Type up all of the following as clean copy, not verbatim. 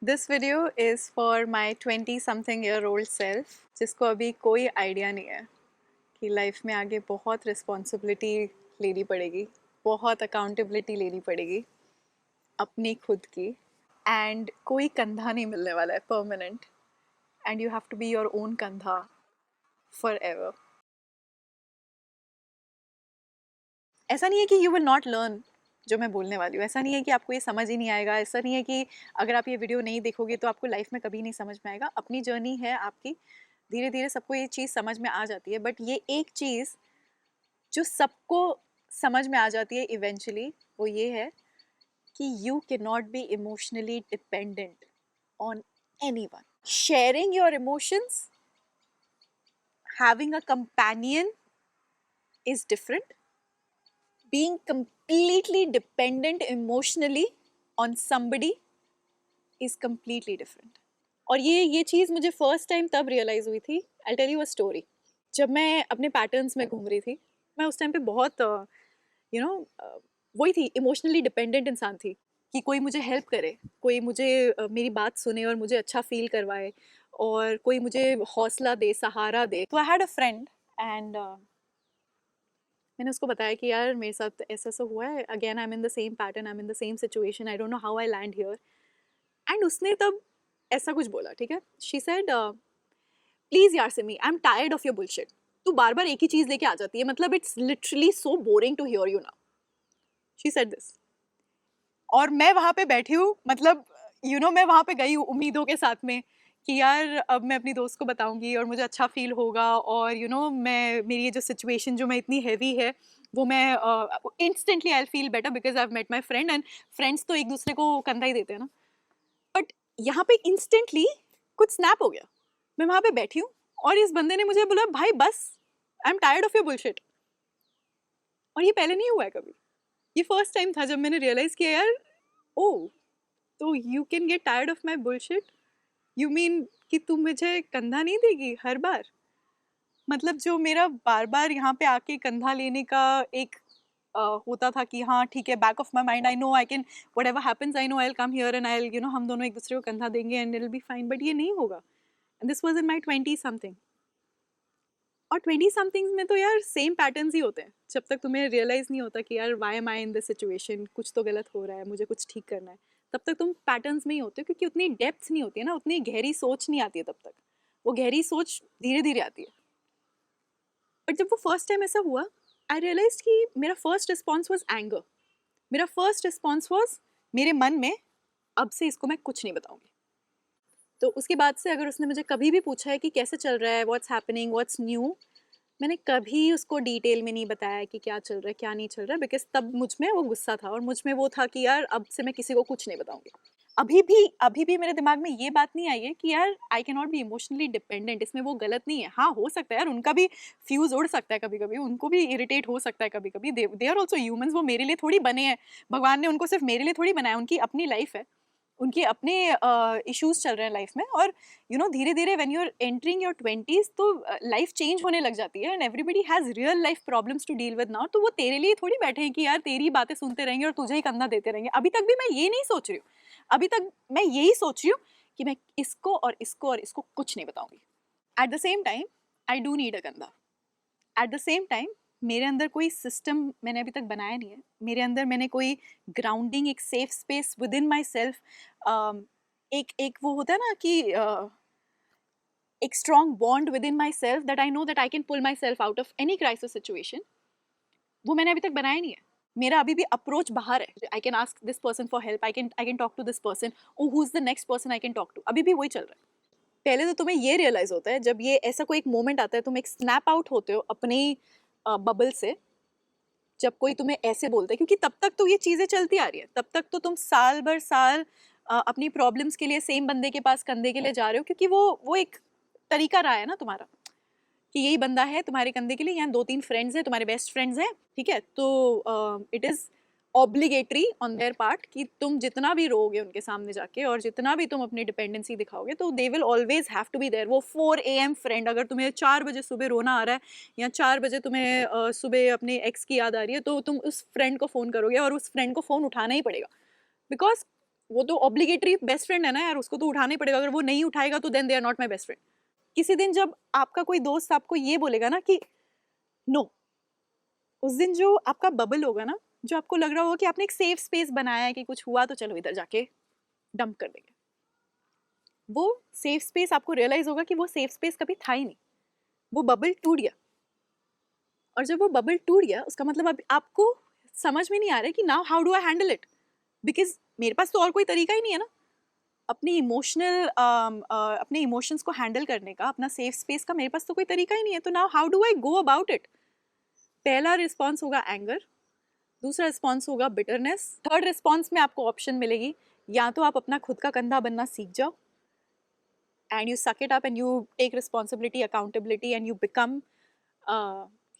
This video is for my 20-something-year-old self जिसको अभी कोई आइडिया नहीं है कि लाइफ में आगे बहुत रिस्पॉन्सिबिलिटी लेनी पड़ेगी, बहुत अकाउंटेबिलिटी लेनी पड़ेगी अपनी खुद की, एंड कोई कंधा नहीं मिलने वाला है permanent, and you have to be your own कंधा फॉर एवर। ऐसा नहीं है कि यू विल नॉट लर्न जो मैं बोलने वाली हूँ, ऐसा नहीं है कि आपको ये समझ ही नहीं आएगा, ऐसा नहीं है कि अगर आप ये वीडियो नहीं देखोगे तो आपको लाइफ में कभी नहीं समझ में आएगा। अपनी जर्नी है आपकी, धीरे धीरे सबको ये चीज़ समझ में आ जाती है। बट ये एक चीज़ जो सबको समझ में आ जाती है इवेंचुअली, वो ये है कि you can not be emotionally dependent on any one. Sharing your emotions, having a companion is different. Being completely dependent emotionally on somebody is completely different. और ये चीज़ मुझे फर्स्ट टाइम तब रियलाइज़ हुई थी। I'll tell you a story. जब मैं अपने patterns में घूम रही थी, मैं उस टाइम पे बहुत वही थी, इमोशनली डिपेंडेंट इंसान थी कि कोई मुझे हेल्प करे, कोई मुझे मेरी बात सुने और मुझे अच्छा फील करवाए, और कोई मुझे हौसला दे, सहारा दे। तो I had a friend and मैंने उसको बताया कि यार मेरे साथ ऐसा ऐसा हुआ है, again I am in the same pattern, I am in the same situation, I don't know how I land here. And उसने तब ऐसा कुछ बोला, ठीक है, शी सेड प्लीज यार Simi, I am tired of your bullshit. तू बार बार एक ही चीज लेके आ जाती है, मतलब it's literally so boring to hear you now. She said this, और मैं वहाँ पे बैठी हूँ, मतलब मैं वहाँ पे गई हूँ उम्मीदों के साथ में कि यार अब मैं अपनी दोस्त को बताऊंगी और मुझे अच्छा फील होगा, और मैं मेरी ये जो सिचुएशन जो मैं इतनी हैवी है वो मैं instantly I feel better because I have met my friend, and friends तो एक दूसरे को कंधा ही देते हैं ना। बट यहाँ पे इंस्टेंटली कुछ स्नैप हो गया। मैं वहाँ पे बैठी हूँ और इस बंदे ने मुझे बोला, भाई बस, I am tired of your bullshit. और ये पहले नहीं हुआ है कभी, ये फर्स्ट टाइम था जब मैंने रियलाइज किया यार, ओ, तो you can get tired of my bullshit, you mean कि तुम मुझे कंधा नहीं देगी हर बार। मतलब जो मेरा बार बार यहाँ पे आके कंधा लेने का एक होता था कि हाँ ठीक है, back of my mind I know I can, what ever happens I know I will come here and I will हम दोनों एक दूसरे को कंधा देंगे and it will be fine, but ये नहीं होगा। And this was in my 20 something. और 20 समथिंग्स में तो यार सेम पैटर्न्स ही होते हैं, जब तक तुम्हें रियलाइज नहीं होता कि यार why am I in this situation, कुछ तो गलत हो रहा है, मुझे कुछ ठीक करना है, तब तक तुम पैटर्न्स में ही होते हो, क्योंकि उतनी डेप्थ नहीं होती है ना, उतनी गहरी सोच नहीं आती है तब तक, वो गहरी सोच धीरे धीरे आती है। बट जब वो फर्स्ट टाइम ऐसा हुआ, आई रियलाइज कि मेरा फर्स्ट रिस्पॉन्स वॉज एंगर। मेरा फर्स्ट रिस्पॉन्स वॉज मेरे मन में, अब से इसको मैं कुछ नहीं बताऊंगी। तो उसके बाद से अगर उसने मुझे कभी भी पूछा है कि कैसे चल रहा है, व्हाट्स हैपनिंग, व्हाट्स न्यू, मैंने कभी उसको डिटेल में नहीं बताया कि क्या चल रहा है क्या नहीं चल रहा है, बिकॉज तब मुझ में वो गुस्सा था और मुझ में वो था कि यार अब से मैं किसी को कुछ नहीं बताऊंगी। अभी भी मेरे दिमाग में ये बात नहीं आई है कि यार I can not be emotionally dependent, इसमें वो गलत नहीं है। हाँ, हो सकता है यार, उनका भी फ्यूज उड़ सकता है कभी कभी, उनको भी इरिटेट हो सकता है कभी कभी, दे आर ऑल्सो ह्यूमंस, वो मेरे लिए थोड़ी बने हैं, भगवान ने उनको सिर्फ मेरे लिए थोड़ी बनाया, उनकी अपनी लाइफ है, उनके अपने इश्यूज चल रहे हैं लाइफ में। और धीरे धीरे when you are entering your 20s तो लाइफ चेंज होने लग जाती है, and everybody has real life problems to deal with now. तो वो तेरे लिए थोड़ी बैठे हैं कि यार तेरी बातें सुनते रहेंगे और तुझे ही कंधा देते रहेंगे। अभी तक भी मैं ये नहीं सोच रही हूँ, अभी तक मैं यही सोच रही हूँ कि मैं इसको और इसको और इसको कुछ नहीं बताऊंगी। At the same time I do need a कंधा। एट द सेम टाइम मेरे अंदर कोई सिस्टम मैंने अभी तक बनाया नहीं है, मेरे अंदर मैंने कोई ग्राउंडिंग, एक safe space within myself, एक एक वो होता है ना कि एक strong bond within myself that I know that I can pull myself out of any crisis situation, वो मैंने अभी तक बनाया नहीं है। मेरा अभी भी अप्रोच बाहर है, I can ask this person for help, I can talk to this person, oh who is the next person I can talk to, अभी भी वही चल रहा है। पहले तो तुम्हें ये रियलाइज होता है जब ये ऐसा कोई एक मोमेंट आता है, तुम एक स्नैप आउट होते हो अपनी बबल से, जब कोई तुम्हें ऐसे बोलता है, क्योंकि तब तक तो ये चीज़ें चलती आ रही है, तब तक तो तुम साल भर साल अपनी प्रॉब्लम्स के लिए सेम बंदे के पास कंधे के लिए जा रहे हो, क्योंकि वो एक तरीका रहा है ना तुम्हारा कि यही बंदा है तुम्हारे कंधे के लिए, यहाँ 2-3 फ्रेंड्स हैं, तुम्हारे बेस्ट फ्रेंड्स हैं, ठीक है, तो it is obligatory on their part कि तुम जितना भी रोओगे उनके सामने जाके और जितना भी तुम अपनी डिपेंडेंसी दिखाओगे, तो they will always have to be there. वो 4 AM फ्रेंड, अगर तुम्हें 4 बजे सुबह रोना आ रहा है या 4 बजे तुम्हें सुबह अपने एक्स की याद आ रही है, तो तुम उस फ्रेंड को फ़ोन करोगे और उस फ्रेंड को फ़ोन उठाना ही पड़ेगा, बिकॉज वो तो ऑब्लिगेटरी बेस्ट फ्रेंड है ना यार, उसको तो उठाना ही पड़ेगा, अगर वो नहीं उठाएगा तो then they are not my best friend. किसी दिन जब आपका कोई दोस्त आपको ये बोलेगा ना कि नो, उस दिन जो आपका बबल होगा ना, जो आपको लग रहा होगा कि आपने एक सेफ स्पेस बनाया है कि कुछ हुआ तो चलो इधर जाके डंप कर देंगे, वो सेफ स्पेस आपको रियलाइज होगा कि वो सेफ स्पेस कभी था ही नहीं, वो बबल टूट गया। और जब वो बबल टूट गया उसका मतलब अब आपको समझ में नहीं आ रहा है कि now how do I handle it, because मेरे पास तो और कोई तरीका ही नहीं है ना अपने इमोशंस को हैंडल करने का, अपना सेफ स्पेस का मेरे पास तो कोई तरीका ही नहीं है। तो now how do I go about it? पहला रिस्पॉन्स होगा एंगर, दूसरा रिस्पॉन्स होगा बिटरनेस, थर्ड रिस्पॉन्स में आपको ऑप्शन मिलेगी, या तो आप अपना खुद का कंधा बनना सीख जाओ and you suck it up and you take responsibility, accountability, and you become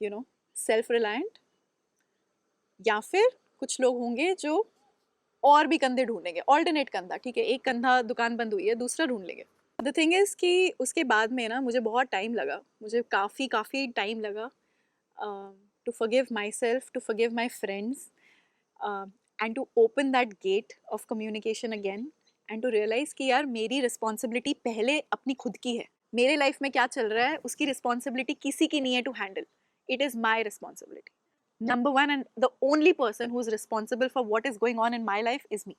you know self reliant, या फिर कुछ लोग होंगे जो और भी कंधे ढूंढेंगे, ऑल्टरनेट कंधा, ठीक है, एक कंधा दुकान बंद हुई है दूसरा ढूंढ लेंगे। द थिंग इज़ कि उसके बाद में ना मुझे बहुत टाइम लगा, मुझे काफ़ी टाइम लगा to forgive myself, to forgive my friends, and to open that gate of communication again, and to realize कि यार मेरी रिस्पॉन्सिबिलिटी पहले अपनी खुद की है, मेरे लाइफ में क्या चल रहा है उसकी रिस्पॉन्सिबिलिटी किसी की नहीं है to handle, it is my responsibility number one, and the only person who is responsible for what is going on in my life is me.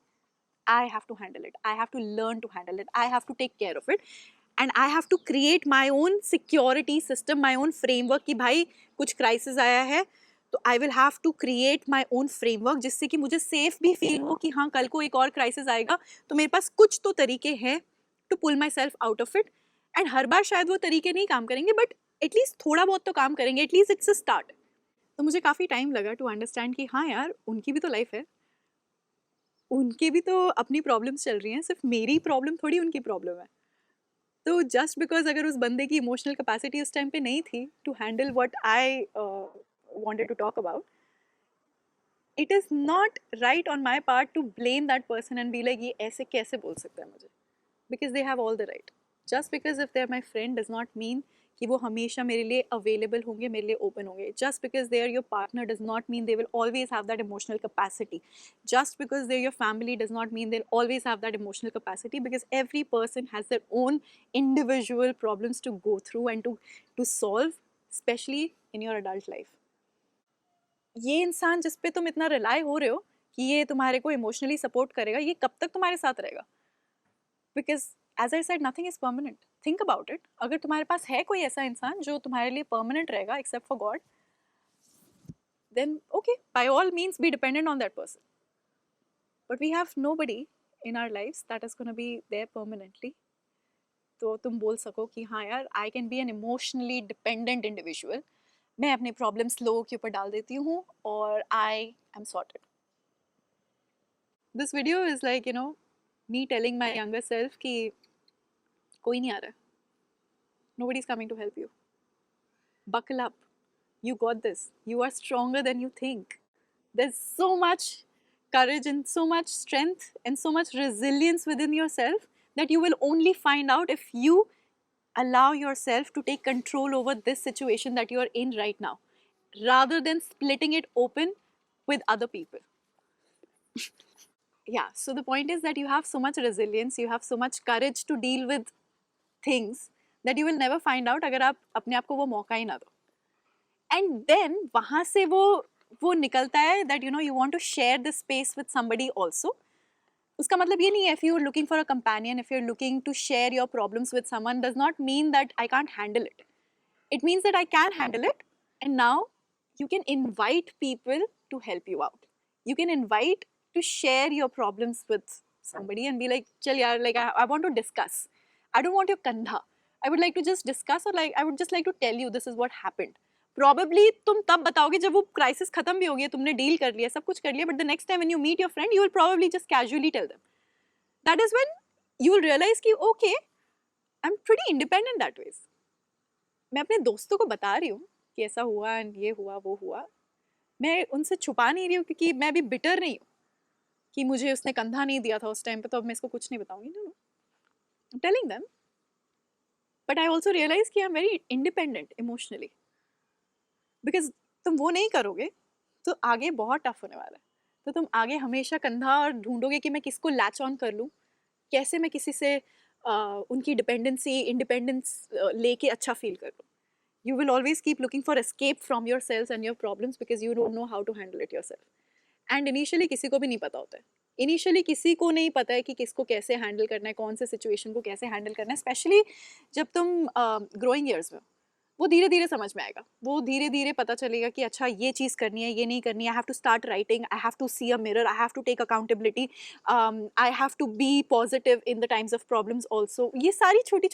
I have to handle it, I have to learn to handle it, I have to take care of it, and I have to create my own security system, my own framework कि भाई कुछ crisis आया है तो I will have to create my own framework जिससे कि मुझे safe भी feel हो कि हाँ कल को एक और crisis आएगा तो मेरे पास कुछ तो तरीके हैं to pull myself out of it, and हर बार शायद वो तरीके नहीं काम करेंगे but at least थोड़ा बहुत तो काम करेंगे, at least it's a start। तो मुझे काफ़ी टाइम लगा टू अंडरस्टैंड कि हाँ यार उनकी भी तो लाइफ है, उनकी भी तो अपनी प्रॉब्लम्स चल रही हैं, सिर्फ मेरी प्रॉब्लम थोड़ी उनकी प्रॉब्लम है। तो जस्ट बिकॉज अगर उस बंदे की इमोशनल कैपेसिटी उस टाइम पे नहीं थी to handle what I wanted to talk about, it is not right on my part to blame that person and be like ये ऐसे कैसे बोल सकता है मुझे, because they have all the right. Just because if they are my friend does not mean कि वो हमेशा मेरे लिए अवेलेबल होंगे, मेरे लिए ओपन होंगे। Just because they are your partner does not mean they will always have that emotional capacity. Just because they are your family does not mean they will always have that emotional capacity, because every person has their own individual problems to go through and to solve, specially in your adult life. ये इंसान जिस पे तुम इतना rely हो रहे हो कि ये तुम्हारे को इमोशनली सपोर्ट करेगा, ये कब तक तुम्हारे साथ रहेगा? Because as I said nothing is permanent, think about it. अगर तुम्हारे पास है कोई ऐसा इंसान जो तुम्हारे लिए परमानेंट रहेगा except for God, then okay, by all means be dependent on that person, but we have nobody in our lifes that is gonna be there permanently. तो तुम बोल सको कि हाँ यार I can be an emotionally dependent individual, मैं अपने problems लोगों के ऊपर डाल देती हूँ और I am sorted. This video is like me telling my younger self कि कोई नहीं आ रहा, nobody is coming to help you, buckle up, you got this, you are stronger than you think, there's so much courage and so much strength and so much resilience within yourself that you will only find out if you allow yourself to take control over this situation that you are in right now, rather than splitting it open with other people. Yeah, so the point is that you have so much resilience, you have so much courage to deal with things that you will never find out अगर आप अपने आप को वो मौका ही ना दो। And then वहाँ से वो निकलता है that you want to share this space with somebody also। उसका मतलब ये नहीं है if you're looking for a companion, if you're looking to share your problems with someone, does not mean that I can't handle it. It means that I can handle it, and now you can invite people to help you out. You can invite to share your problems with somebody and be like, chal yaar, like I want to discuss. I don't want your kandha. I would like to just discuss, or like I would just like to tell you this is what happened. Probably तुम तब बताओगे जब वो crisis खत्म भी हो गया, तुमने डील कर लिया, सब कुछ कर लिया, but the next time when you meet your friend, you will probably just casually tell them. That is when you will realize कि okay, I'm pretty independent that ways. मैं अपने दोस्तों को बता रही हूँ कि ऐसा हुआ एंड ये हुआ वो हुआ, मैं उनसे छुपा नहीं रही हूँ क्योंकि मैं भी बिटर नहीं हूँ कि मुझे उसने कंधा नहीं दिया था उस टाइम पे तो अब मैं इसको कुछ नहीं बताऊंगी। No, I'm telling them, but I also realize कि I'm very independent emotionally, because तुम वो नहीं करोगे तो आगे बहुत टफ होने वाला है। तो तुम आगे हमेशा कंधा और ढूंढोगे कि मैं किसको लैच ऑन कर लूँ, कैसे मैं किसी से उनकी डिपेंडेंसी इंडिपेंडेंस लेके अच्छा फील कर लूँ. You will always keep looking for escape from yourselves and your problems because you don't know how to handle it yourself. And initially किसी को भी नहीं पता होता है. Initially किसी को नहीं पता है कि किसको कैसे हैंडल करना है, कौन से सिचुएशन को कैसे हैंडल करना है, स्पेशली जब तुम ग्रोइंग ईयर्स में. वो धीरे धीरे समझ में आएगा, वो धीरे धीरे पता चलेगा कि अच्छा ये चीज़ करनी है, ये नहीं करनी है. I have to start writing, I have to see a mirror, I have to take accountability, I have to be positive in the times of problems also. ये सारी छोटी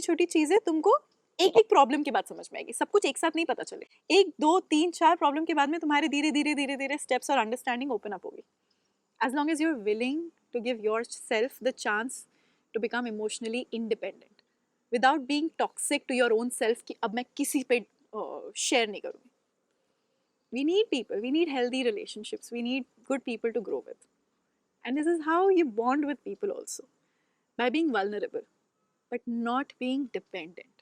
छोटी चीज़ें तुमको एक एक प्रॉब्लम के बाद समझ में आएगी. सब कुछ एक साथ नहीं पता चले. एक दो तीन चार प्रॉब्लम के बाद में तुम्हारे धीरे धीरे धीरे धीरे स्टेप्स और अंडरस्टैंडिंग ओपन अप होगी. As long as you are willing to give yourself the chance to become emotionally independent without being toxic to your own self कि अब मैं किसी पे शेयर नहीं करूँगी. We need people, we need healthy relationships, we need good people to grow with. And this is how you bond with people also, by being vulnerable, but not being dependent.